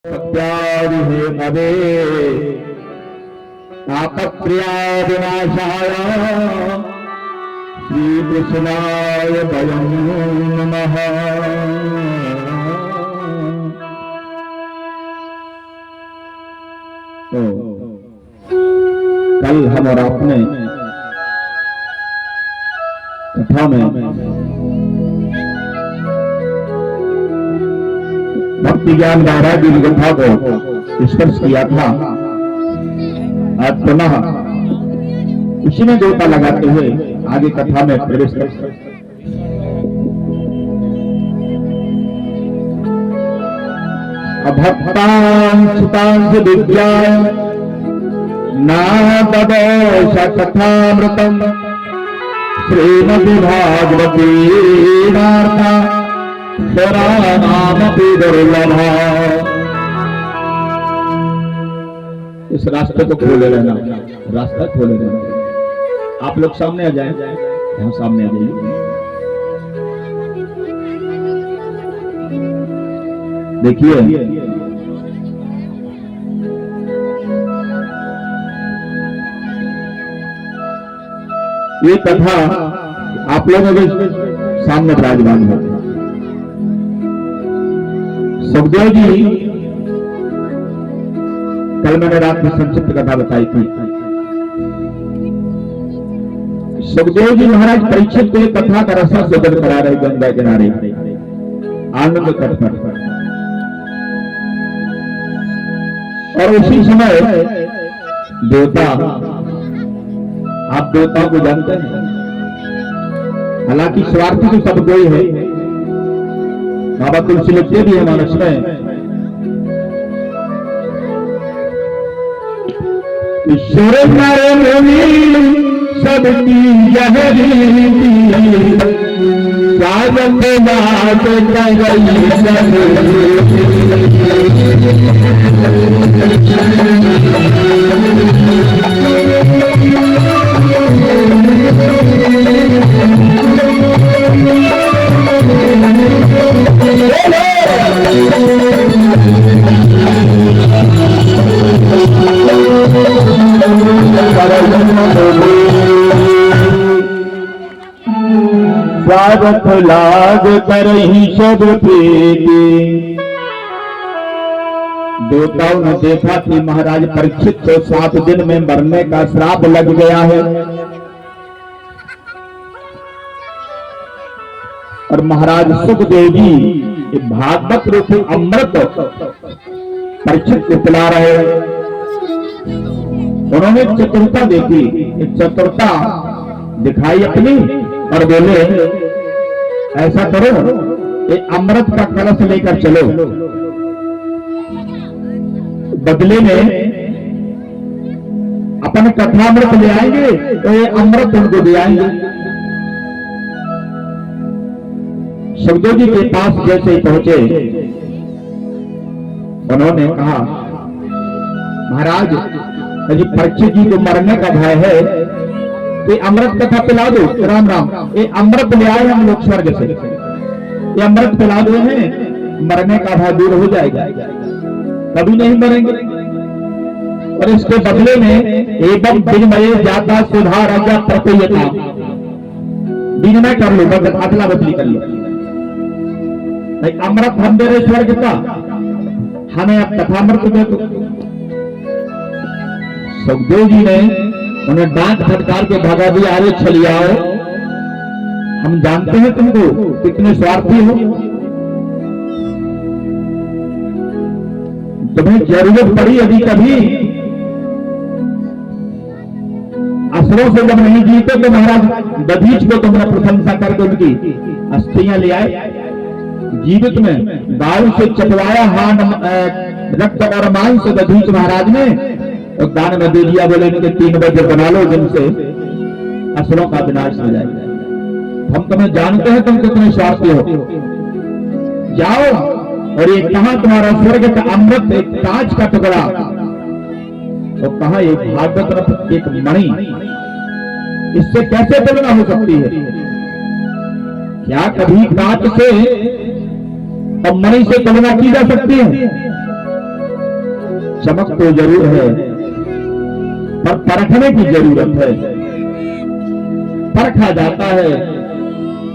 सत्यादि हे भवे तापत्रया विनाशाय श्रीकृष्णाय वयं नमः। तो कल हम और आपने कथा में भक्ति ज्ञान महाराज की कथा को स्पर्श किया था। आज पुनः उसी में गोता लगाते हुए आगे कथा में प्रवेश करते हैं। अभक्तांश विद्यां नादो कथामृतम् श्रीमद् भागवते वार्ता स्वरानामपि दुर्लभा। इस रास्ते को खोले रहना, रास्ता खोले रहना। आप लोग सामने आ जाएं, यहाँ सामने आ जाइए। देखिए ये कथा आप लोगों के सामने विराजमान है। सुखदेव जी कल मैंने रात में संक्षिप्त कथा बताई थी। सुखदेव जी महाराज परीक्षित को कथा का रसा सेवन करा रहे गंगा किनारे आनंद तट पर, और उसी समय देवता, आप देवताओं को जानते हैं, हालांकि स्वार्थी तो सब कोई है। बाबा तुलसी लिखते भी है मानस में, ईश्वर सबकी स्वागत लाग करही सब प्रीति। देवताओं ने देखा कि महाराज परीक्षित को 7 दिन में मरने का श्राप लग गया है, और महाराज सुखदेव जी भागवत रूपी अमृत परीक्षित को पिला रहे हैं। उन्होंने चतुरता देखी, एक चतुरता दिखाई अपनी, और बोले ऐसा करो, एक अमृत का कलश लेकर चलो, बदले में अपन कथामृत ले आएंगे तो ये अमृत उनको दे आएंगे। सुखदेव जी के पास जैसे ही पहुंचे, उन्होंने कहा महाराज यदि परीक्षित जी को मरने का भय है तो अमृत कथा पिला दो। राम राम, ये अमृत ले आए हम लोग स्वर्ग से, ये अमृत पिला दो है, मरने का भय दूर हो जाएगा, कभी नहीं मरेंगे। और इसके बदले में एवं विनिमय जाता सुधा राजा प्रत्ययता, विनिमय कर लो, अदला बदली कर लो। अमृत हम दे रहे स्वर्ग का, हमें अब कथामृत दे दो। सुखदेव जी ने उन्हें डांट फटकार के भगा दिया, अरे छलियाओ, हम जानते हैं तुमको कितने स्वार्थी हो, तुम्हें जरूरत पड़ी यदि कभी असुरों से जब नहीं जीते तो महाराज दधीच को तुमने प्रशंसा करके उनकी अस्थियां ले आए, जीवित में दारू से चटवाया हाथ रक्त और मांस से दधीच महाराज ने और दान में दे दिया। बोले इनके 3 बजे बना लो, जिनसे असुरों का विनाश हो जाएगा। हम तुम्हें जानते हैं तुम कितने स्वार्थी हो, जाओ। और ये कहा तुम्हारा स्वर्ग का अमृत, एक कांच का टुकड़ा, और कहा एक भागवत एक मणि, इससे कैसे तुलना हो सकती है? क्या कभी कांच से और मणि से तुलना की जा सकती है? चमक तो जरूर है, पर परखने की जरूरत है। परखा जाता है,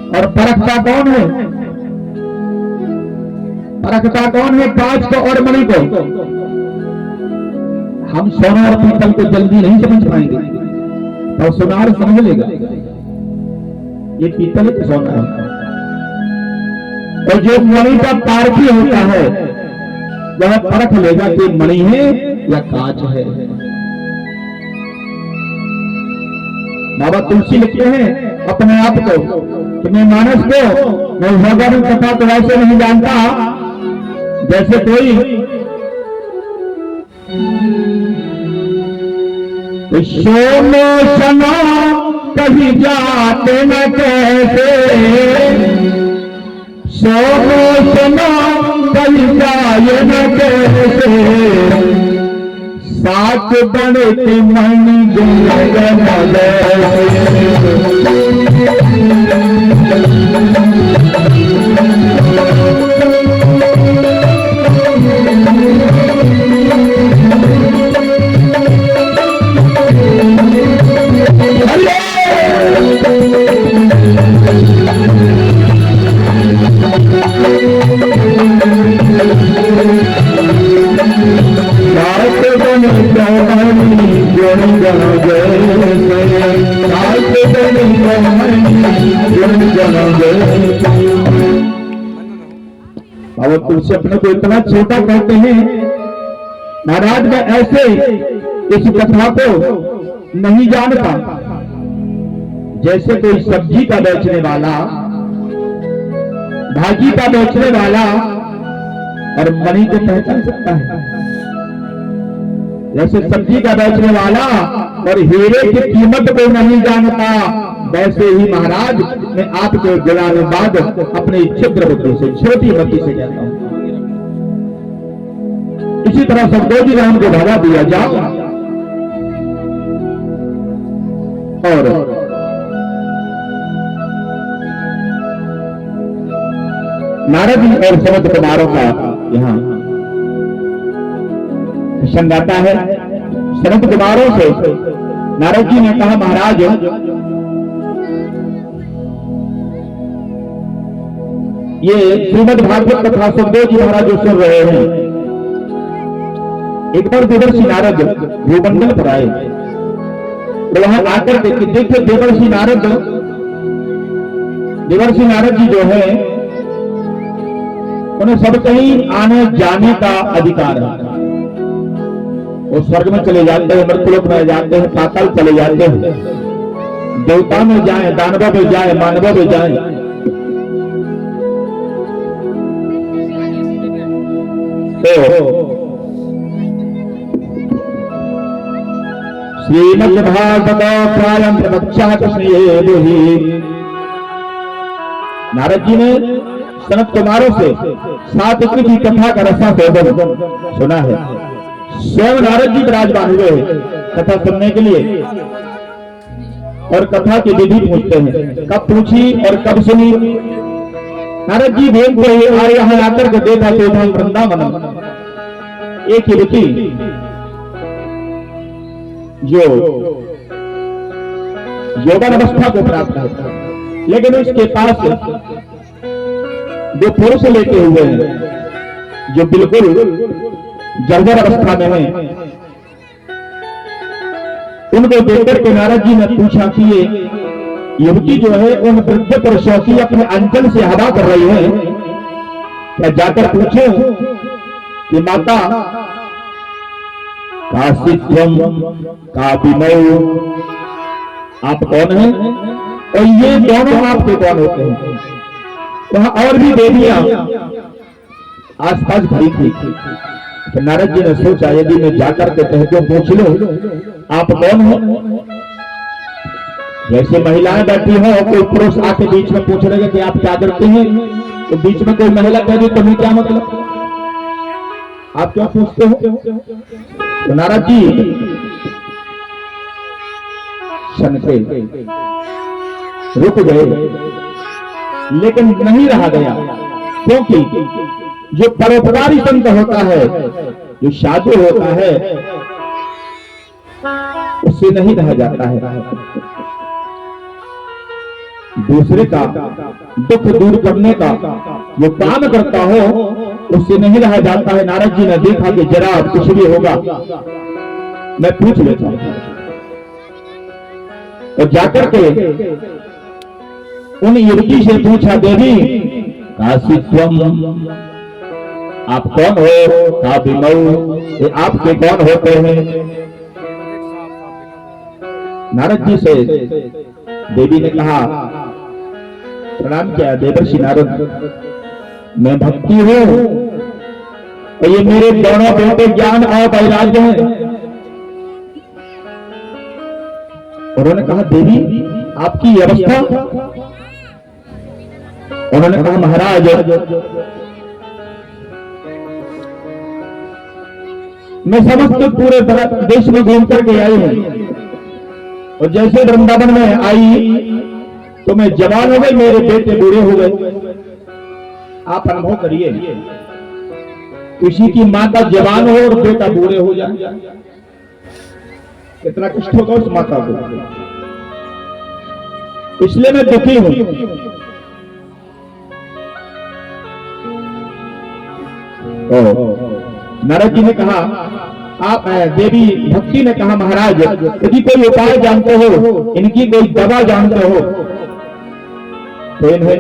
और परखता कौन है? परखता कौन है? कांच को और मणि को। हम सोना और पीतल को जल्दी नहीं समझ पाएंगे, और सोनार समझ लेगा ये पीतल है, सोना है। और जो मणि का पारखी होता है वह परख लेगा कि मणि है या कांच है। बाबा तुलसी लिखते हैं अपने आप को कि मैं मानस को, मैं भगवान कथा तो ऐसे नहीं जानता जैसे कोई सोनो सनो कहीं जाते न कैसे, सोनो सनो कहीं जाए न कैसे, सात बड़े के मन और तुलसी अपने को इतना छोटा कहते हैं। महाराज मैं ऐसे इस कथा को नहीं जानता जैसे कोई सब्जी का बेचने वाला, भाजी का बेचने वाला और मणि को पहचान सकता है। जैसे सब्जी का बेचने वाला और हीरे की कीमत को नहीं जानता, वैसे ही महाराज मैं आपके गिराने बाद अपनी क्षुद्र बुद्धि से, छोटी बुद्धि से कहता हूं। इसी तरह संतोषी राम को भगा दिया जाओ और नारद और सनत कुमारों का यहां प्रसंग आता है। सनत कुमारों से नारद जी ने कहा महाराज ये श्रीमद् भागवत कथा सुखदेव जी महाराज जो सुन रहे हैं, एक बार देवर्षि नारद भूमंडल पर आए तो वहां आकर देखिए देवर्षि नारद जी जो है उन्हें सब कहीं आने जाने का अधिकार है। वो स्वर्ग में चले जाते हैं, मृत्युलोक में जाते हैं, पाताल चले जाते हैं, देवता में जाए, दानवों में जाए, मानवों में जाए। तो श्रीमद् भागवत प्रायं प्रवक्ष्यात श्रीदेवी। नारद जी ने सनत कुमारों से सात्विकी की कथा का रसास्वादन सुना है। स्वयं नारद जी विराजमान हुए कथा सुनने के लिए और कथा की विधि पूछते हैं, कब पूछी और कब सुनी। नारद जी भेद को यहाँ आकर के देखा तो वृंदावन एक युवती जो योगा अवस्था को प्राप्त है, लेकिन उसके पास जो पुरुष लेके हुए हैं जो बिल्कुल जर्जर अवस्था में है, उनको देखकर के नारद जी ने पूछा कि ये युवती जो है उन वृद्ध पुरुषों की अपने अंचल से हवा कर रही है, क्या जाकर पूछो कि माता काशित्वम कापिमौ, आप कौन हैं और ये दोनों आपके कौन होते हैं। वहां और भी देवियां आसपास खड़ी थी। तो नारद जी ने सोचा यदि मैं जाकर के कहते पूछ लो आप कौन हो, जैसे महिलाएं बैठी हो कोई पुरुष आके बीच में पूछ रहे कि आप क्या करते हैं, तो बीच में कोई महिला कह दी तुम्हें क्या मतलब, आप क्या पूछते हो। तो नारद जी सनके रुक गए, लेकिन नहीं रहा गया, क्योंकि जो परोपकारी संत होता है जो शादी होता है उससे नहीं रहा जाता है। दूसरे का दुख दूर करने का जो काम करता हो उससे नहीं रहा जाता है। नारद जी ने देखा कि जरा कुछ भी होगा मैं पूछ लेता हूं, और जाकर के उन युवती से पूछा, देवी काशीत्वम, आप कौन हो? का विमौ, आपके कौन होते हैं? नारद जी से देवी ने कहा, प्रणाम किया, देवर्षि नारद, मैं भक्ति हूं और ये मेरे दोनों बेटे ज्ञान और वैराग्य हैं। उन्होंने कहा, देवी आपकी अवस्था? उन्होंने कहा, महाराज मैं समस्त पूरे देश में घूम करके आई हूं, और जैसे वृंदावन में आई तो मैं जवान हो गई, मेरे बेटे बूढ़े हो गए। आप अनुभव करिए, किसी की माता जवान हो और बेटा बूढ़े हो जाए, कितना कष्ट होगा उस माता को। इसलिए मैं दुखी हूं। नारद जी ने कहा, आप देवी भक्ति ने कहा, महाराज यदि कोई उपाय जानते हो, इनकी कोई दवा जानते हो तो इन्हें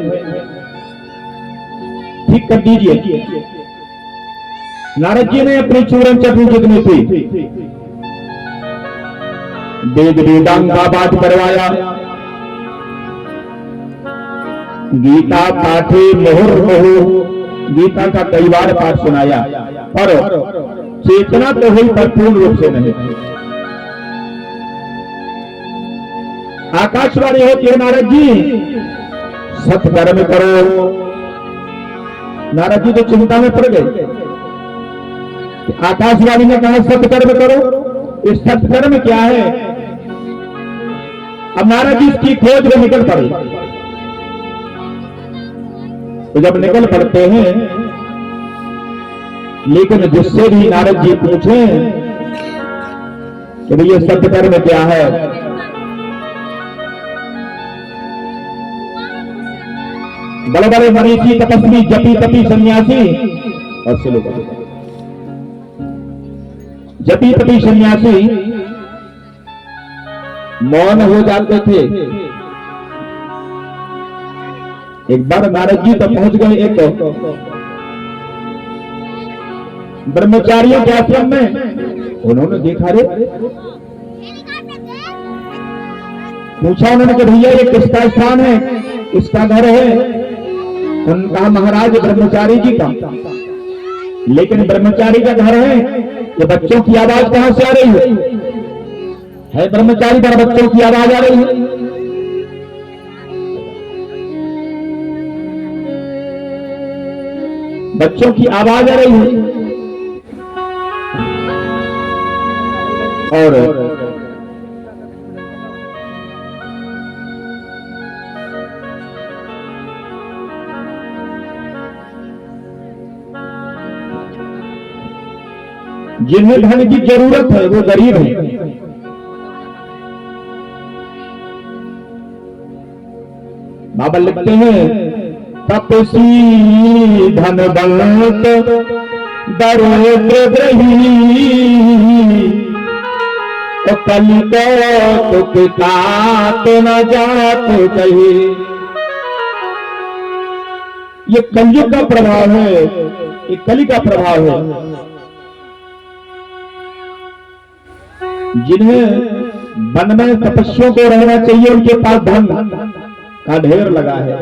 ठीक कर दीजिए। नारद जी ने अपनी चूरन चटनी जितनी थी वेद वेदांगा पाठ करवाया, गीता पाठे मुहुर्मुहु, गीता का कई बार पाठ सुनाया, पर चेतना तो हुई पर पूर्ण रूप से नहीं। आकाशवाणी होती है, नारद जी सत्कर्म करो। नारद जी तो चिंता में पड़ गए। आकाशवाणी ने कहा सत्कर्म करो, इस सत्कर्म क्या है? अब नारद जी इसकी खोज में निकल पड़े। तो जब निकल पड़ते हैं, लेकिन जिससे भी नारद जी पूछे कि ये सत्कर्म क्या है, बड़े बड़े मनीषी तपस्वी जपी तपी सन्यासी और से लोग जपी तपी सन्यासी मौन हो जाते थे। एक बार नारद जी तो पहुंच गए एक ब्रह्मचारियों के आश्रम में। उन्होंने देखा, रे पूछा उन्होंने कि भैया ये किसका स्थान है, किसका घर है? उन्होंने कहा, महाराज ब्रह्मचारी जी का। लेकिन ब्रह्मचारी का घर है, ये बच्चों की आवाज कहां से आ रही है? ब्रह्मचारी पर बच्चों की आवाज आ रही है। बच्चों की आवाज आ रही है। और जिन्हें धन की जरूरत है वो गरीब है। बाबा लिखते हैं, तपसी धनवंत दरिद्र रही, तो कलिको तुतात न जात कही। ये कलयुग का प्रभाव है, ये कली का प्रभाव है। जिन्हें वन में तपस्वियों को रहना चाहिए, उनके पास धन का ढेर लगा है।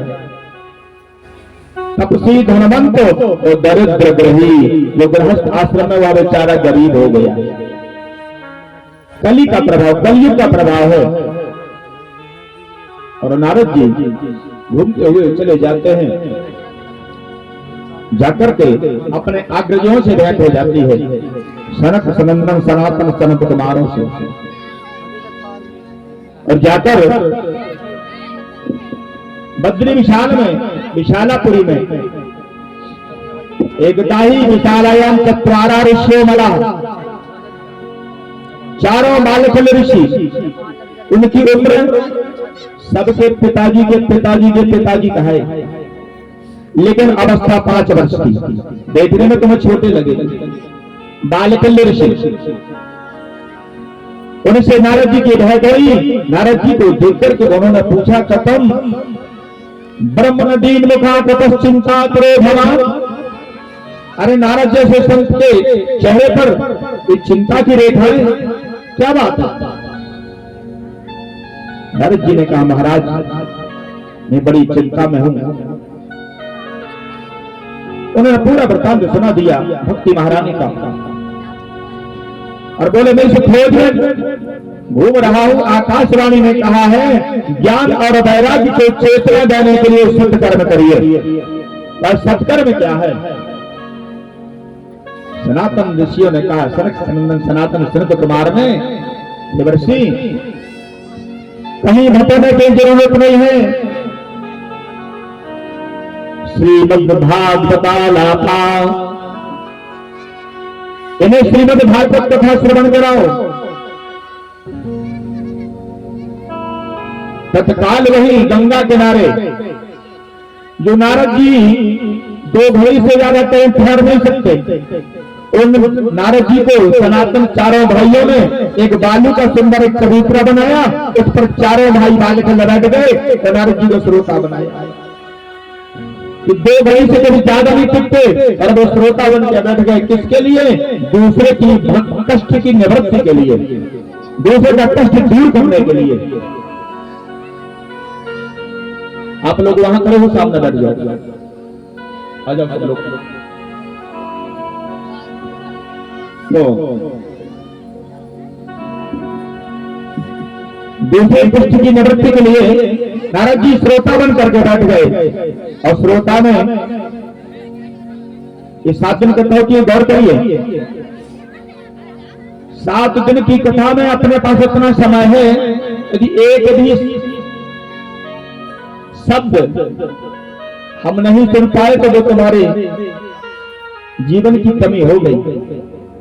तपसी धनवंत और दरिद्र ग्रही, जो गृहस्थ आश्रम में वह बेचारा गरीब हो गया। कली का प्रभाव, कलयुग का प्रभाव है। और नारद जी घूमते हुए चले जाते हैं, जाकर के अपने अग्रजों से भेंट हो जाती है, सनक सनंदन सनातन सनत कुमारों से। और जाकर बद्री विशाल में, विशालापुरी में एकता ही विशालायाम चत्वारा ऋषियो मला, चारों बालखल ऋषि, उनकी उम्र सबके पिताजी के पिताजी के पिताजी का है, लेकिन अवस्था 5 वर्ष की। देखने में तुम्हें छोटे लगे। बालखल ऋषि, उनसे नारद जी की बह गई। नारद जी को देख करके उन्होंने पूछा, कथम ब्रह्म नदीन मुखा तपश्चिंता करे भगवान। अरे नारद जैसे संत के चेहरे पर एक चिंता की रेखा है, क्या बात है? नारद जी ने कहा, महाराज मैं बड़ी चिंता में हूं। उन्होंने पूरा वृत्तांत सुना दिया भक्ति महारानी का, और बोले मैं इस खोज में घूम रहा हूं। आकाशवाणी ने कहा है ज्ञान और वैराग्य को चेतना देने के लिए सत्कर्म करिए। और सत्कर्म क्या है? सनातन ऋषियों ने कहा, सनातन सनत कुमार ने, देवर्षि कहीं भटकने की जरूरत नहीं है। श्रीमद् भागवतालापा, इन्हें श्रीमद् भागवत कथा श्रवण कराओ। तत्काल वही गंगा किनारे जो नारद जी 2 घड़ी से ज्यादा टाइम ठहर नहीं सकते, उन नारद जी को सनातन चारों भाइयों ने एक बालू का सुंदर एक चबूतरा बनाया, उस पर चारों भाई बालक बैठ गए, तो नारद जी को श्रोता बनाया। 2 घड़ी से कभी ज्यादा नहीं टिकते, और वो श्रोता बन के बैठ गए। किसके लिए? दूसरे की कष्ट की निवृत्ति के लिए, दूसरे का कष्ट दूर करने के लिए। आप लोग वहां खड़े हो, सामने बैठ जाओ, आ जाओ सब लोग। दूसरे कष्ट की निवृत्ति के लिए नारद जी श्रोता बन करके बैठ गए। और श्रोता में ये 7 दिन कथा की गौर करिए। 7 दिन की कथा में अपने पास इतना समय है, यदि एक भी शब्द हम नहीं सुन पाए तो वो तुम्हारे जीवन की कमी हो गई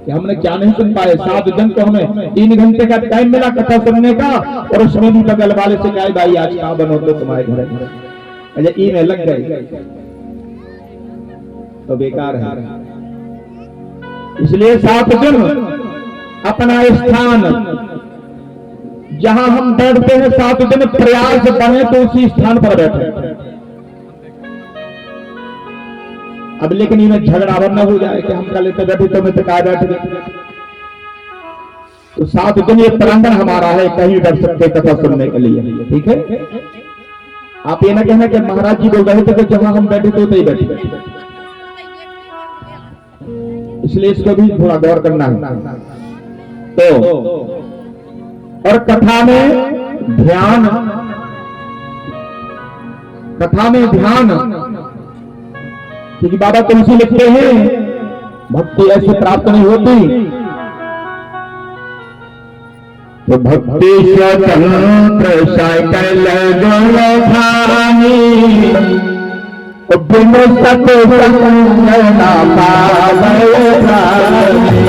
कि हमने क्या नहीं सुन पाए। 7 दिन तो हमें 3 घंटे का टाइम मिला कथा सुनने का, और उसमें भी बगल वाले से कहा, भाई आज कहां बनो तो तुम्हारे घर, अच्छा ई में लग गए तो बेकार है। इसलिए 7 दिन अपना स्थान जहां हम बैठते हैं, 7 दिन प्रयास बने तो उसी स्थान पर बैठे। अब लेकिन इनमें झगड़ा न हो जाए कि हम कल तो बैठे तो मैं तो कहा बैठ गए। तो 7 दिन ये प्रांगण हमारा है, कहीं बैठ सकते कथा सुनने के लिए, ठीक है। आप ये ना कहना कि महाराज जी बोल रहे थे कि जहां हम बैठे तो ही बैठे, इसलिए इसको भी थोड़ा गौर करना है। तो और कथा में ध्यान, कथा में ध्यान, क्योंकि बाबा तुलसी लिखते हैं भक्ति ऐसे प्राप्त नहीं होती। तो भक्ति स्वतंत्र सकल गुणधानी, बिनु सत्संग न पावै प्राणी।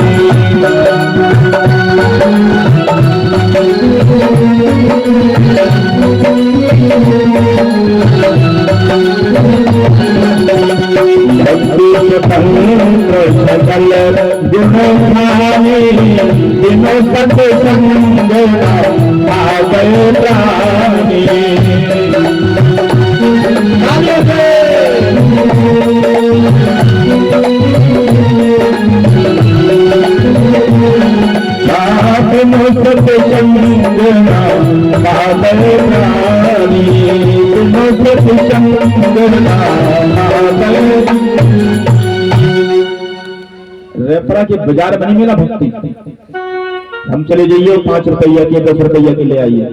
भक्ति स्वतंत्र सकल गुणधानी, बिनु सत्संग न पावै प्राणी। बिनु सत्संग न पावै प्राणी, बिनु सत्संग न पावै। रेफरा की बाजार बनी मेरा भक्ति, हम चले जाइए 5 रुपया की 10 रुपया की ले आइए,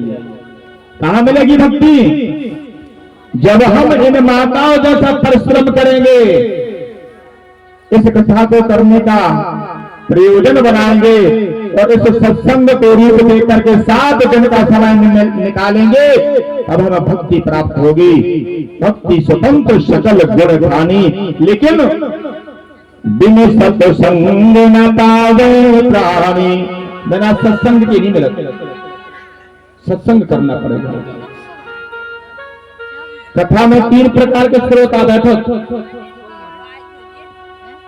कहां मिलेगी भक्ति? जब हम इन माताओं जैसा परिश्रम करेंगे, इस कथा को करने का प्रयोजन बनाएंगे और इस सत्संग को रूप देकर के 7 दिन का समय निकालेंगे, तब हमें भक्ति प्राप्त होगी। भक्ति स्वतंत्र सकल गुणधानी, लेकिन बिन सत्संग न पावे प्राणी। बिना सत्संग की नहीं मिलता, सत्संग करना पड़ेगा। कथा में 3 प्रकार के श्रोता बैठे।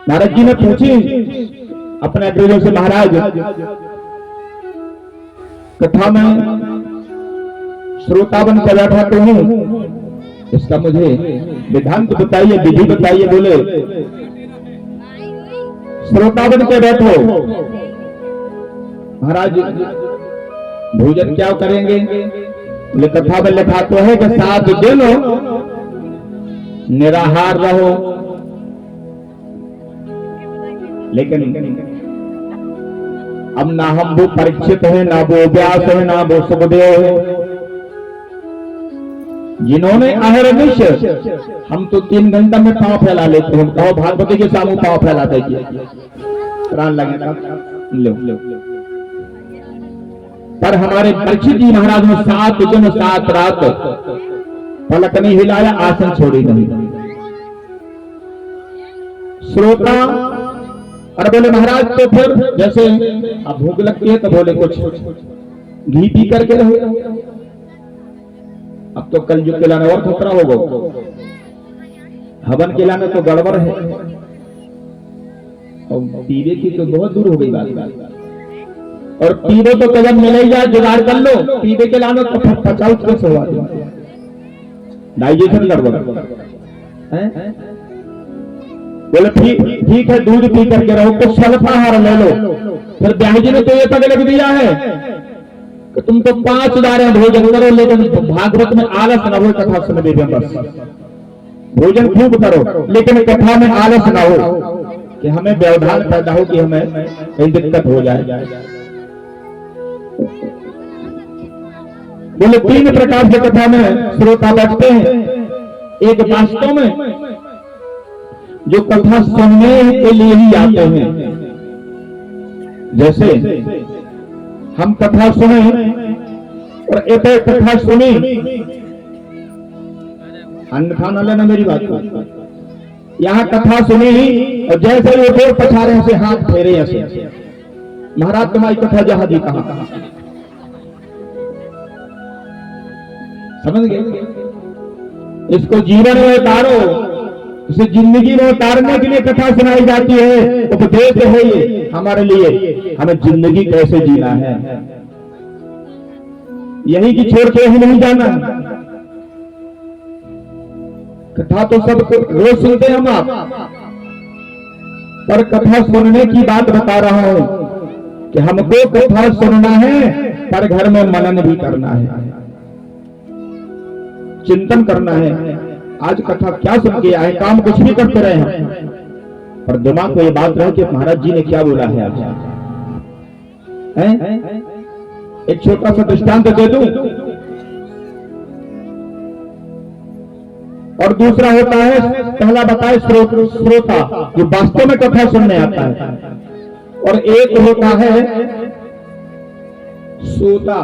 नारद जी ने पूछी अपने गुरु से, महाराज कथा में श्रोता बन कर बैठा तो हूं, इसका मुझे विधान तो बताइए, विधि बताइए। बोले श्रोता बन के बैठो महाराज, भोजन क्या करेंगे? बोले कथा में लिखा तो है कि 7 दिन निराहार रहो, लेकिन अब ना हम वो परीक्षित है, ना वो व्यास है, ना वो सुखदेव है, जिन्होंने अहरनिश, हम तो 3 घंटा में पांव फैला लेते हैं। कहो भागवती के सामने पांव फैलाते प्राण लगेगा लो। पर हमारे परीक्षित जी महाराज ने 7 दिन 7 रात पलक नहीं हिलाया, आसन छोड़ी नहीं। श्रोता और बोले महाराज तो फिर जैसे अब भूख लगती है तो बोले कुछ घी पी करके रहो। अब तो कलयुग के लाने और खतरा होगा, हवन के लाने तो गड़बड़ है, और पीवे की तो बहुत दूर हो गई बात। और पीवे तो कदम मिले ही जाए, जुगाड़ कर लो। पीवे के लाने तो 50 कैसे हुआ, डाइजेशन गड़बड़ है। बोले ठीक है, दूध पी करके रहो, कुछ स्वल्पाहार ले लो। फिर ब्याह जी ने तो ये पग लग दिया है कि तुम तो 5 बार भोजन करो, लेकिन भागवत में आलस न हो, कथा सुन दे बस। भोजन खूब करो, लेकिन कथा में आलस न हो कि हमें व्यवधान पैदा हो, कि हमें कहीं दिक्कत हो जाए। बोले 3 प्रकार से कथा में श्रोता बैठते हैं। एक वास्तव में जो कथा सुनने के लिए ही आते हैं, जैसे हम कथा सुने और एक कथा सुनी, अन्न खाना लेना मेरी बात को, यहां कथा सुनी और जैसे वो फिर पछाड़े से हाथ फेरे ऐसे, महाराज तुम्हारी कथा जहां दी कहां, समझ गए? इसको जीवन में उतारो, इसे जिंदगी में उतारने के लिए कथा सुनाई जाती है। उपदेश है ये हमारे लिए, हमें जिंदगी कैसे जीना है, यही की छोड़ के ही नहीं जाना। कथा तो सब रोज सुनते हैं हम आप, पर कथा सुनने की बात बता रहा हूं कि हमको कथा सुनना है, पर घर में मनन भी करना है, चिंतन करना है। आज कथा क्या सुन के आए, काम कुछ भी करते रहे हैं, पर दिमाग को ये बात रहे कि महाराज जी ने क्या बोला है आज। एक छोटा सा दृष्टांत दे दूं, और दूसरा होता है, पहला बताए श्रोता जो वास्तव में कथा सुनने आता है, और एक होता है श्रोता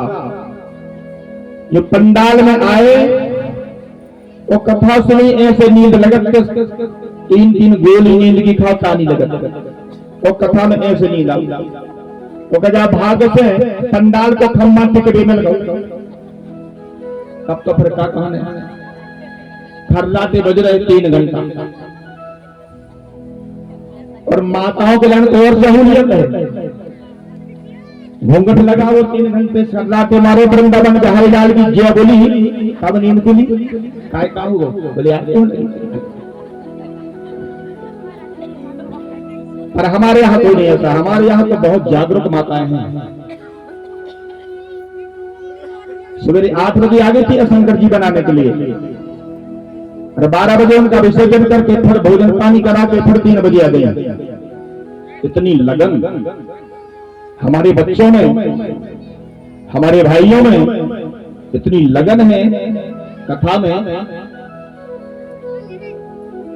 जो पंडाल में आए वो कथा सुनी, ऐसे नींद लगत, 3 गोली नींद की खाता नहीं लगत, वो कथा में ऐसे नींद आई, वो कजा भाग से पंडाल को खम्मा टिकड़ी मिल गई। तब तो फिर क्या कहानी, खर्राटे बज रहे 3 घंटा, और माताओं के लाने तो और सहूलियत है, घूंघट लगा वो 3 घंटे खर्राटे मारो, वृंदावन के हरिलाल की जय बोली, तब नींद खुली। काय का हुआ? बोले पर हमारे यहाँ कोई नहीं ऐसा, हमारे यहाँ तो बहुत जागरूक माताएं हैं। सवेरे 8 बजे आ गई थी शंकर जी बनाने के लिए, और 12 बजे उनका विसर्जन करके फिर भोजन पानी करा के फिर 3 बजे आ गई। इतनी लगन हमारे बच्चों में, हमारे भाइयों में इतनी लगन है कथा में।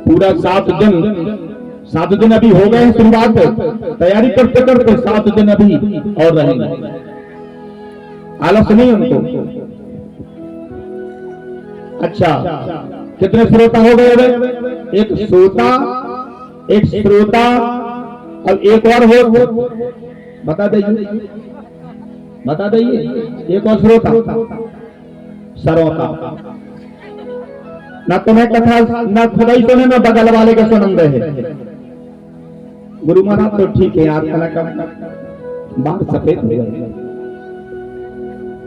पूरा 7 दिन अभी हो गए शुरुआत, तैयारी करते करते 7 दिन अभी और रहेंगे, आलस नहीं उनको। अच्छा, कितने श्रोता हो गए? एक श्रोता, एक श्रोता और एक और हो, बता दीजिए, एक और श्रोता, सरोता। ना तुम्हें कथा ना खुदा ही सुने, ना बगल वाले के सुनंदे है। गुरु महाराज तो ठीक है, आपका का बात सफेद हो गया,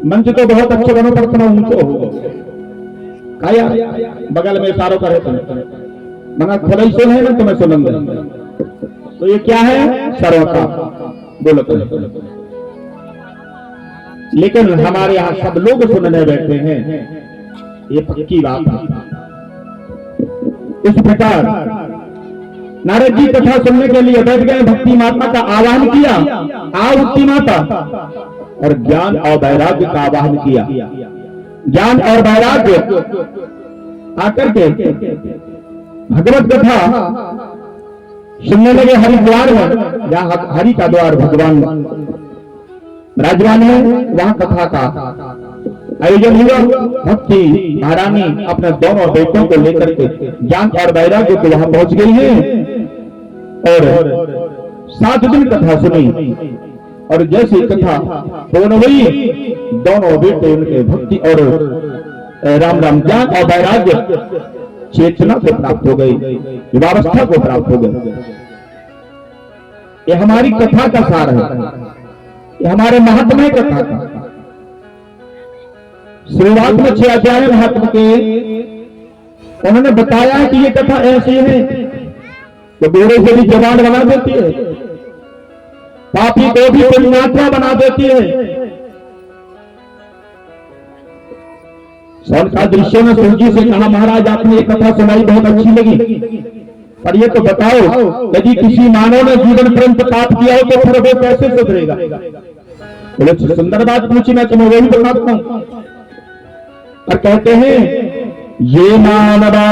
मंच तो बहुत अच्छे बनो पर तुम्हें ऊंचो हो काया बगल में इशारों करे तुम, मगर खुदा ही सुने ना तुम्हें सुनंदे। तो ये क्या है? सरोता। बोलो तो। लेकिन हमारे यहाँ सब लोग सुनने बैठे हैं, ये पक्की बात है। इस प्रकार नारद जी कथा सुनने के लिए बैठ गए, भक्ति माता का आवाहन किया, आओ भक्ति माता, और ज्ञान और वैराग्य का आवाहन किया। ज्ञान और वैराग्य आकर के भगवत कथा सुनने लगे हरिद्वार में, जहां हरि का द्वार भगवान राजवान है, वहां कथा का आयोजन हुआ। भक्ति महारानी अपने दोनों बेटों को लेकर के ज्ञान और वैराग्य को वहां पहुंच गई है और 7 दिन कथा सुनी। और जैसे कथा पूर्ण हुई, दोनों बेटे उनके भक्ति और राम राम ज्ञान और वैराग्य चेतना को प्राप्त हो गई, युवावस्था को प्राप्त हो गई। ये हमारी कथा का सार है, ये हमारे महात्मा कथा का। शुरुआत में 6 अध्याय महात्मा के उन्होंने बताया कि ये कथा ऐसी है तो बूढ़े से भी जवान बना देती है, पापी को भी पुण्यात्मा बना देती है। का दृश्य में सूजी से कहा, महाराज आपने ये कथा सुनाई, बहुत अच्छी लगी, पर ये तो बताओ यदि किसी मानव ने जीवन पर्यंत पाप किया हो तो फिर वो कैसे सुधरेगा? बोले सुंदर बात पूछी, मैं तुम्हें वही बताता हूं। और कहते हैं ये मानवा